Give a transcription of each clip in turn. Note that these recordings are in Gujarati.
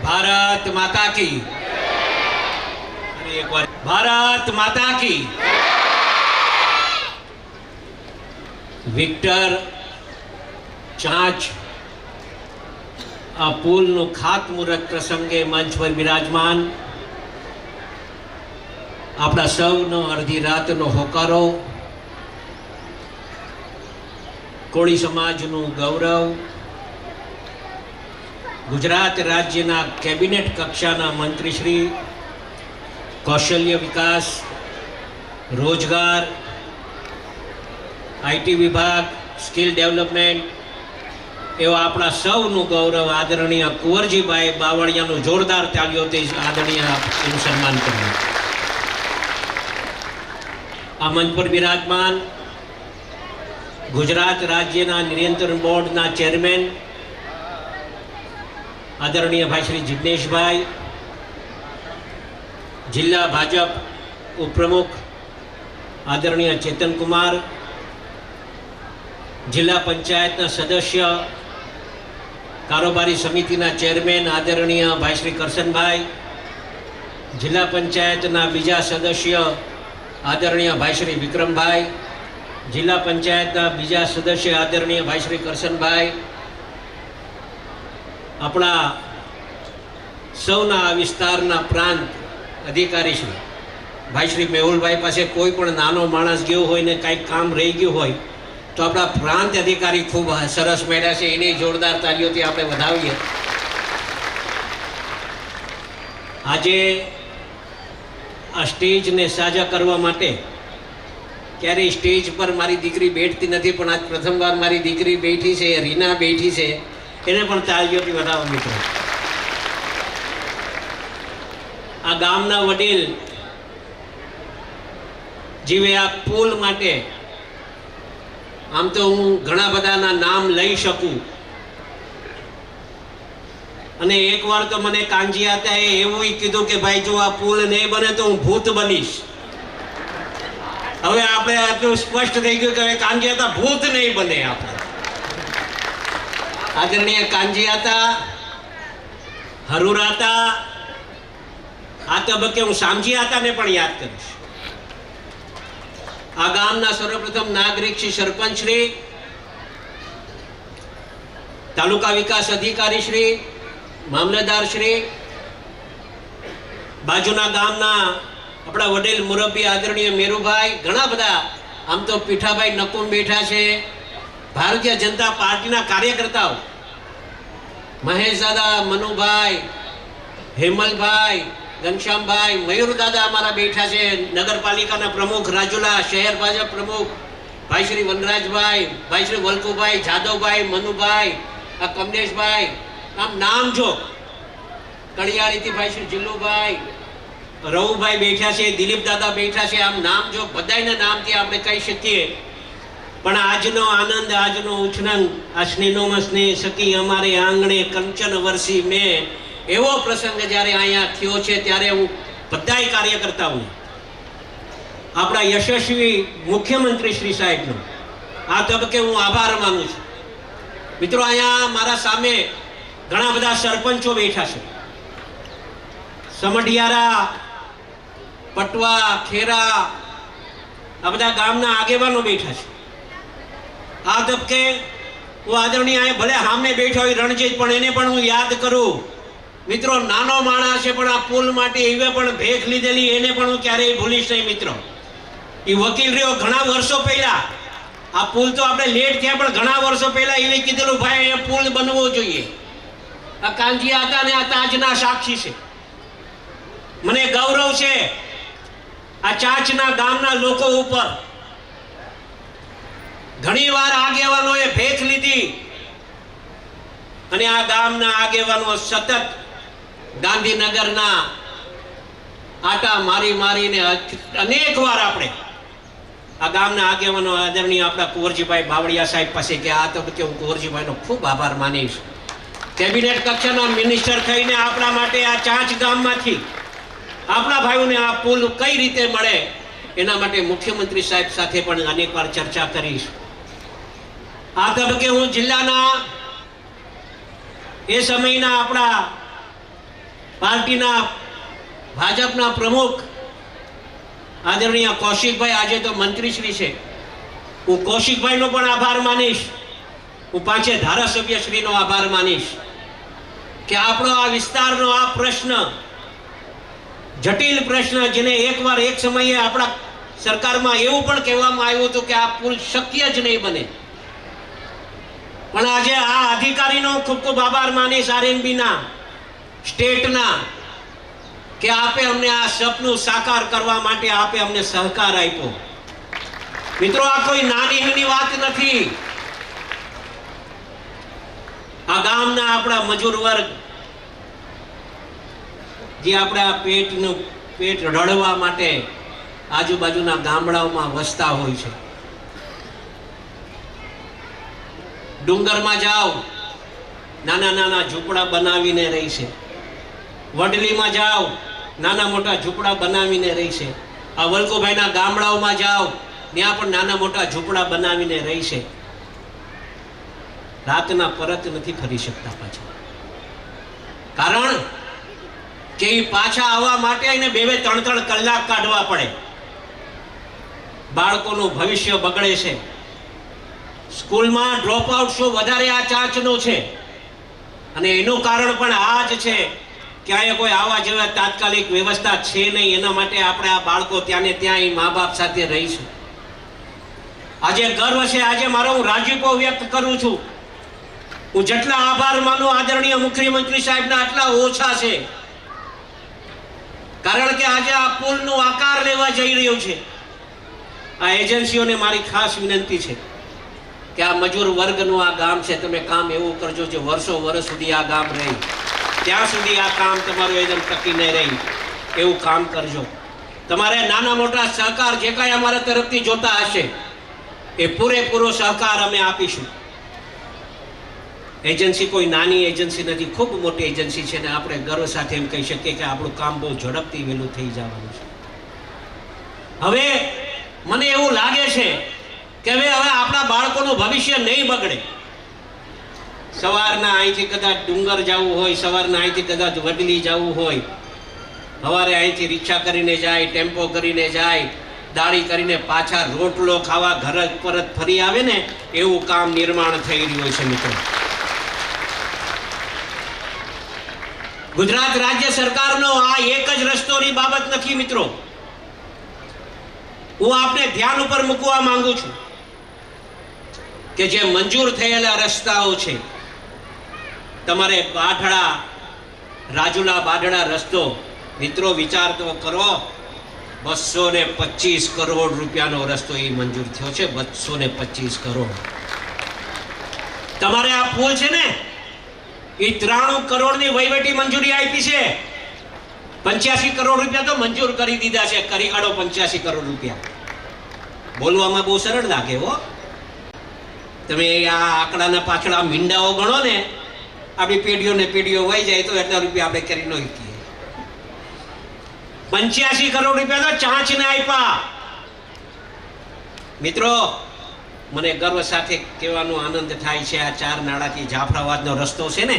भारत माता की। अरे एक बार भारत माता की। विक्टर चाँच आ पुलનું ખાતમુહૂર્ત પ્રસંગે મંચ પર બિરાજમાન આપણા સૌનો અડધી રાતનો હોકારો, કોળી સમાજનું ગૌરવ, ગુજરાત રાજ્યના કેબિનેટ કક્ષાના મંત્રીશ્રી, કૌશલ્ય વિકાસ, રોજગાર, આઈટી વિભાગ, સ્કિલ ડેવલપમેન્ટ એવા આપણા સૌનું ગૌરવ આદરણીય કુંવરજીભાઈ બાવળિયાનું જોરદાર તાળીઓથી આદરણીય એનું સન્માન કર્યું. આ મંચ પર બિરાજમાન ગુજરાત રાજ્યના નિયંત્રણ બોર્ડના ચેરમેન આદરણીય ભાઈ શ્રી જિગ્નેશભાઈ, જિલ્લા ભાજપ ઉપપ્રમુખ આદરણીય ચેતનકુમાર, જિલ્લા પંચાયતના સદસ્ય કારોબારી સમિતિના ચેરમેન આદરણીય ભાઈ શ્રી કરશનભાઈ, જિલ્લા પંચાયતના બીજા સદસ્ય આદરણીય ભાઈ શ્રી વિક્રમભાઈ, જિલ્લા પંચાયતના બીજા સદસ્ય આદરણીય ભાઈ શ્રી કરશનભાઈ, આપણા સૌના આ વિસ્તારના પ્રાંત અધિકારી શ્રી ભાઈ શ્રી મેહુલભાઈ પાસે કોઈ પણ નાનો માણસ ગયો હોય ને કાંઈક કામ રહી ગયું હોય તો આપણા પ્રાંત અધિકારી ખૂબ સરસ મળ્યા છે, એની જોરદાર તાલીઓથી આપણે વધાવીએ. આજે આ સ્ટેજને સાજા કરવા માટે ક્યારેય સ્ટેજ પર મારી દીકરી બેઠતી નથી, પણ આજ પ્રથમવાર મારી દીકરી બેઠી છે, રીના બેઠી છે, એને પણ તાળીઓથી વધાવો મિત્રો. આ ગામના વડીલ જીવે આ પુલ માટે, આમ તો હું ઘણા બધાના નામ લઈ શકું, અને એકવાર તો મને કાંજી હતા એવું કીધું કે ભાઈ જો આ પુલ નહીં બને તો હું ભૂત બનીશ. હવે આપણે આટલું સ્પષ્ટ થઈ ગયું કે હવે કાંજી હતા ભૂત નહીં બને. આપણે આદરણીય કાંજી હતા, હરુરા હતા, આ તબક્કે હું શામજી હતાને પણ યાદ કરીશ. આ ગામના સર્વપ્રથમ નાગરિક શ્રી સરપંચ શ્રી, તાલુકા વિકાસ અધિકારી શ્રી, મામલતદાર શ્રી, બાજુના ગામના આપણા વડીલ મુરબ્બી આદરણીય મેરુભાઈ, ઘણા બધા, આમ તો પીઠાભાઈ નકુમ બેઠા છે, ભારતીય જનતા પાર્ટીના કાર્યકર્તાઓ, મહેશ દાદા, મનુભાઈ, હેમલભાઈ, ઘનશ્યામભાઈ, મયુર દાદા અમારા બેઠા છે, નગરપાલિકાના પ્રમુખ રાજુલા, શહેર ભાજપ પ્રમુખ ભાઈ શ્રી વનરાજભાઈ, ભાઈ શ્રી વલ્કુભાઈ, જાદવભાઈ, મનુભાઈ, આ કમલેશભાઈ, આમ નામ જો, કડિયાળીથી ભાઈ શ્રી જીલુભાઈ, રવુભાઈ બેઠા છે, દિલીપ દાદા બેઠા છે, આમ નામ જો, બધાના નામથી આપણે કહી શકીએ. પણ આજનો આનંદ, આજનો ઉછનંગ, આ સ્નેહનો સ્નેહ સખી અમારે આંગણે કંચન વર્ષી મેં, એવો પ્રસંગ જ્યારે અહીંયા થયો છે ત્યારે હું બધાય કાર્યકર્તાઓને, આપણા યશસ્વી મુખ્યમંત્રી શ્રી સાહેબનો આ તબક્કે હું આભાર માનું છું. મિત્રો, અહીંયા મારા સામે ઘણા બધા સરપંચો બેઠા છે, સમઢિયારા, પટવા, ખેરા, આ બધા ગામના આગેવાનો બેઠા છે. આ તબક્કે હું આદરણીય ભલે સામે બેઠો હોય રણજીત, પણ એને પણ હું યાદ કરું. મિત્રો, નાનો માણસ છે પણ આ પુલ માટે એવે પણ ભેખ લીધેલી, એને પણ હું ક્યારેય ભૂલીશ નહીં. મિત્રો, એ વકીલ રહ્યો ઘણા વર્ષો પહેલા, આ પુલ તો આપણે લેટ થયા પણ ઘણા વર્ષો પહેલા એને કીધેલું ભાઈ એ પુલ બનવો જોઈએ. આ કાંજીયા હતા ને આ તાજના સાક્ષી છે. મને ગૌરવ છે આ ચાંચના ગામના લોકો ઉપર. ઘણી વાર આગેવાનોએ ભેખ લીધી અને આ ગામના આગેવાનો સતત ગાંધીનગરના આટા મારી મારીને અનેક વાર આપણે આ ગામના આગેવાનો આદરણીય આપણા કુંવરજીભાઈ બાવળિયા સાહેબ પાસે કે આ તબક્કે હું કુંવરજીભાઈનો ખૂબ આભાર માનીશ. કેબિનેટ કક્ષાના મિનિસ્ટર થઈને આપણા માટે આ ચાંચ ગામમાંથી આપણા ભાઈઓને આ પુલ કઈ રીતે મળે એના માટે મુખ્યમંત્રી સાહેબ સાથે પણ અનેક વાર ચર્ચા કરીશ. આ તબક્કે હું જિલ્લાના એ સમયના આપણા પાર્ટીના ભાજપના પ્રમુખ આદરણીય કૌશિકભાઈ આજે તો મંત્રીશ્રી છે, હું કૌશિકભાઈનો પણ આભાર માનીશ, હું પાંચે ધારાસભ્યશ્રીનો આભાર માનીશ કે આપણો આ વિસ્તારનો આ પ્રશ્ન, જટિલ પ્રશ્ન, જેને એકવાર એક સમયે આપણા સરકારમાં એવું પણ કહેવામાં આવ્યું હતું કે આ પુલ શક્ય જ નહીં બને, પણ આજે આ અધિકારીનો ખૂબ ખૂબ આભાર માનીશ, આરએનબીના, સ્ટેટના, કે આપે અમને આ સપનું સાકાર કરવા માટે આપે અમને સહકાર આપ્યો. મિત્રો, આ કોઈ નાની વાત નથી. આ ગામના આપણા મજૂર વર્ગ જે આપણા પેટ રડવા માટે આજુબાજુના ગામડાઓમાં વસતા હોય છે. ડુંગરમાં જાઓ, નાના નાના ઝૂંપડા બનાવીને રહી છે. વડલીમાં જાઓ, નાના મોટા ઝૂંપડા બનાવીને રહી છે. આ વલ્કોભાઈના ગામડાઓમાં જાઓ, ત્યાં પણ નાના મોટા ઝૂંપડા બનાવીને રહી છે. રાતના પરત નથી ફરી શકતા પાછા, કારણ કે એ પાછા આવવા માટે એને 2-3 કલાક કાઢવા પડે. બાળકોનું ભવિષ્ય બગડે છે. સ્કૂલમાં ડ્રોપ આઉટ શો વધારે આ ચાંચનો છે, અને એનું કારણ પણ આ જ છે કે અહીંયા કોઈ આવા જેવા તાત્કાલિક વ્યવસ્થા છે નહીં. એના માટે આપણે આ બાળકો ત્યાં ને ત્યાં એ મા બાપ સાથે રહીશું. આજે ગર્વ છે, આજે મારો હું રાજીપો વ્યક્ત કરું છું. હું જેટલા આભાર માનું આદરણીય મુખ્યમંત્રી સાહેબના આટલા ઓછા છે, કારણ કે આજે આ પુલનો આકાર લેવા જઈ રહ્યો છે. આ એજન્સીઓને મારી ખાસ વિનંતી છે કે આ મજૂર વર્ગનું આ ગામ છે, તમે કામ એવું કરજો જે વર્ષો વર્ષ સુધી આ ગામ રહે, ત્યાં સુધી આ કામ તમારું એકદમ ટકી નહીં રહી, એવું કામ કરજો. તમારે નાના મોટા સહકાર જે કાંઈ અમારા તરફથી જોતા હશે એ પૂરેપૂરો સહકાર અમે આપીશું. એજન્સી કોઈ નાની એજન્સી નથી, ખૂબ મોટી એજન્સી છે, ને આપણે ગર્વ સાથે એમ કહી શકીએ કે આપણું કામ બહુ ઝડપથી વહેલું થઈ જવાનું છે. હવે મને એવું લાગે છે કે હવે આપણા બાળકોનું ભવિષ્ય નહીં બગડે. સવારના અહીંથી કદાચ ડુંગર જવું હોય, સવારના અહીંથી કદાચ વડલી જવું હોય, સવારે અહીંથી રિક્ષા કરીને જાય, ટેમ્પો કરીને જાય, દાળી કરીને પાછા રોટલો ખાવા ઘર પરત ફરી આવે ને, એવું કામ નિર્માણ થઈ રહ્યું છે. મિત્રો, ગુજરાત રાજ્ય સરકારનો આ એક જ રસ્તોની બાબત નથી. મિત્રો, હું આપને ધ્યાન ઉપર મૂકવા માંગુ છું કે જે મંજૂર થયેલા રસ્તાઓ છે, તમારે રાજુલા બાઢડા રસ્તો, મિત્રો વિચાર તો કરો, 225 કરોડ રૂપિયાનો રસ્તો એ મંજૂર થયો છે. 225 કરોડ. તમારે આ પુલ છે ને, એ 93 કરોડની વહીવટી મંજૂરી આપી છે. 85 કરોડ રૂપિયા તો મંજૂર કરી દીધા છે. કરી કાઢો 85 કરોડ રૂપિયા. બોલવામાં બહુ સરળ લાગે હો. તમે આ આંકડાના પાછળ આ મીંડાઓ ગણો ને, આપણી પેઢીઓ વહી જાય તો એટલા રૂપિયા આપણે કરી ન શકીએ. 85 કરોડ રૂપિયા તો ચાંચને આપ્યા. મિત્રો, મને ગર્વ સાથે કહેવાનો આનંદ થાય છે, આ 4 નાળાથી જાફરાબાદનો રસ્તો છે ને,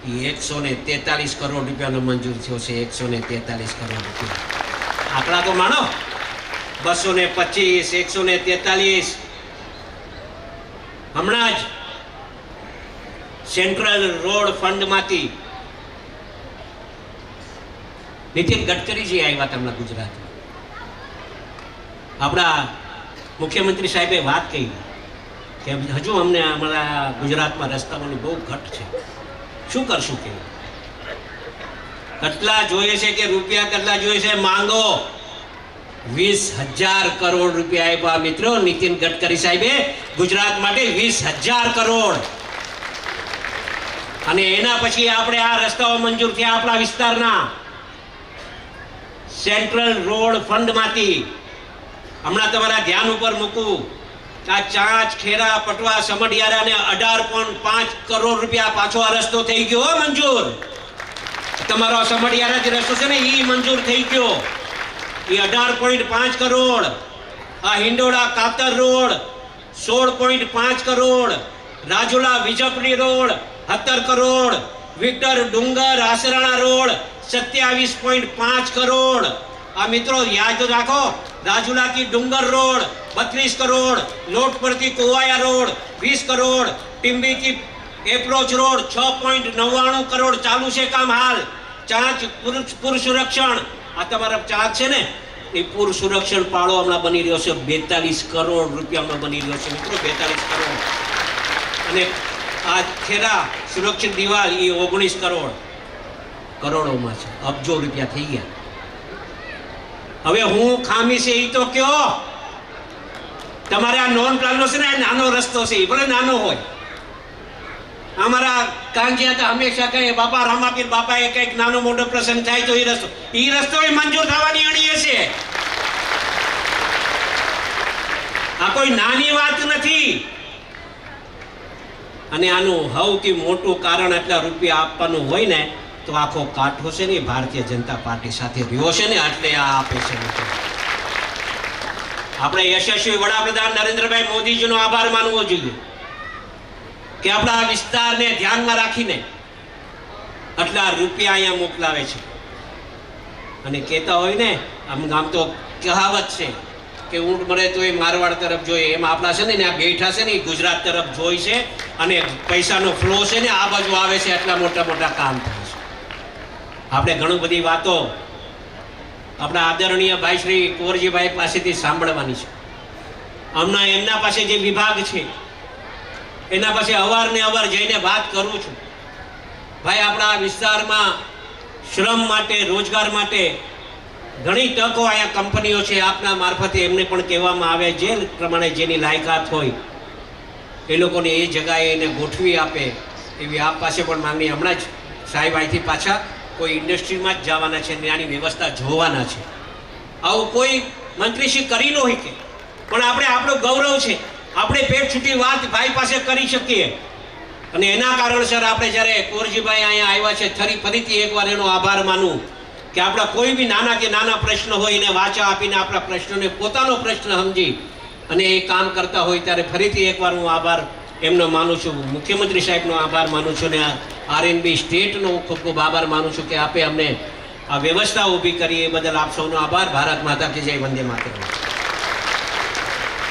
એ 143 કરોડ રૂપિયાનો મંજૂર થયો છે. 143 કરોડ રૂપિયા. આંકડા તો માનો. 225, 143. હમણાં જ સેન્ટ્રલ રોડ ફંડમાંથી નીતિન ગડકરીજી આવ્યા હતા ગુજરાતમાં. આપણા મુખ્યમંત્રી સાહેબે વાત કહી કે હજુ અમને અમારા ગુજરાતમાં રસ્તાઓની બહુ ઘટ છે, શું કરશું કે કેટલા જોઈએ છે કે રૂપિયા કેટલા જોઈએ છે, માંગો. 20,000 કરોડ રૂપિયા આપ્યા મિત્રો નીતિન ગડકરી સાહેબે ગુજરાત માટે. 20,000 કરોડ. અને એના પછી આપણે આ રસ્તાઓ મંજૂર થયા આપણા વિસ્તારના સેન્ટ્રલ રોડ ફંડમાંથી. હમણાં તમારા ધ્યાન ઉપર મૂકું, આ ચાંચ, ખેરા, પટવા, સમઢિયારા ને 18.5 કરોડ રૂપિયા પાછો આ રસ્તો થઈ ગયો મંજૂર. તમારો સમઢિયારા જે રસ્તો છે ને એ મંજૂર થઈ ગયો, એ 18.5 કરોડ. આ હિંડોળા કાતર road 16.5 crore. Rajula Vijpadi road 17 crore. Victor ડુંગર આસરાણા રોડ 27.5 करोड़। आ मित्रों याद तो रखो, राजूला की डूंगर रोड 32 करोड़, लोटपर की कोवाया रोड 20 करोड़, टिम्बी की एप्रोच रोड 6.99 करोड़ चालू से काम हाल। चांच पूर सुरक्षण आ तमारा चांच है ने એ પૂર સુરક્ષણ પાળો હમણાં બની રહ્યો છે 42 કરોડ રૂપિયામાં બની રહ્યો છે મિત્રો, 42 કરોડ। અને આ ખેરા સુરક્ષિત દિવાલ એ 19 કરોડ, કરોડોમાં છે, અબજો રૂપિયા થઈ ગયા। હવે હું ખામી છે એ તો કયો, તમારે આ નોન પ્લાનનો છે ને નાનો રસ્તો છે, ભલે નાનો હોય। અમારા કાંજિયા તો હંમેશા કહે બાપા રામાપીર બાપાએ કંઈક નાનો મોટો પ્રસંગ થાય તો એ રસ્તો મંજૂર થવાની અણીએ છે। આ કોઈ નાની વાત નથી। અને આનું સૌથી મોટું કારણ આટલા રૂપિયા આપવાનું હોય ને તો આખો કાઠો છે ને ભારતીય જનતા પાર્ટી સાથે રહ્યો છે ને એટલે આ આપે છે। આપણે યશસ્વી વડાપ્રધાન નરેન્દ્રભાઈ મોદીજીનો આભાર માનવો જોઈએ કે આપણા વિસ્તારને ધ્યાનમાં રાખીને આટલા રૂપિયા અહીંયા મોકલાવે છે। અને કહેતા હોય ને આમ તો કહાવત છે કે ઊંટ મરે તો એ મારવાડ તરફ જોઈએ, એમ આપણા છે ને આ બેઠા છે ને એ ગુજરાત તરફ જોઈ છે અને પૈસાનો ફ્લો છે ને આ બાજુ આવે છે, આટલા મોટા મોટા કામ થાય છે। આપણે ઘણી બધી વાતો આપણા આદરણીય ભાઈ શ્રી કુંવરજીભાઈ પાસેથી સાંભળવાની છે। હમણાં એમના પાસે જે વિભાગ છે એના પાસે અવારને અવાર જઈને વાત કરું છું। ભાઈ આપણા વિસ્તારમાં શ્રમ માટે, રોજગાર માટે ઘણી તકો અહીંયા કંપનીઓ છે, આપના મારફતે એમને પણ કહેવામાં આવે જે પ્રમાણે જેની લાયકાત હોય એ લોકોને એ જગાએ એને ગોઠવી આપે એવી આપ પાસે પણ માંગણી। હમણાં જ સાહેબ અહીંથી પાછા કોઈ ઇન્ડસ્ટ્રીમાં જ જવાના છે, ત્યાંની વ્યવસ્થા જોવાના છે। આવું કોઈ મંત્રીશ્રી કરી ન હોય કે, પણ આપણે આપણું ગૌરવ છે, આપણે પેટ છૂટી વાત ભાઈ પાસે કરી શકીએ। અને એના કારણસર આપણે જ્યારે કુંવરજીભાઈ અહીંયા આવ્યા છે ફરીથી એકવાર એનો આભાર માનું કે આપણા કોઈ બી નાના કે નાના પ્રશ્ન હોય એને વાચા આપીને આપણા પ્રશ્નોને પોતાનો પ્રશ્ન સમજી અને એ કામ કરતા હોય ત્યારે ફરીથી એકવાર હું આભાર એમનો માનું છું। મુખ્યમંત્રી સાહેબનો આભાર માનું છું ને આરએનબી સ્ટેટનો ખૂબ ખૂબ આભાર માનું છું કે આપે અમને આ વ્યવસ્થા ઊભી કરી, એ બદલ આપ સૌનો આભાર। ભારત માતા કી જય, વંદે માતરમ।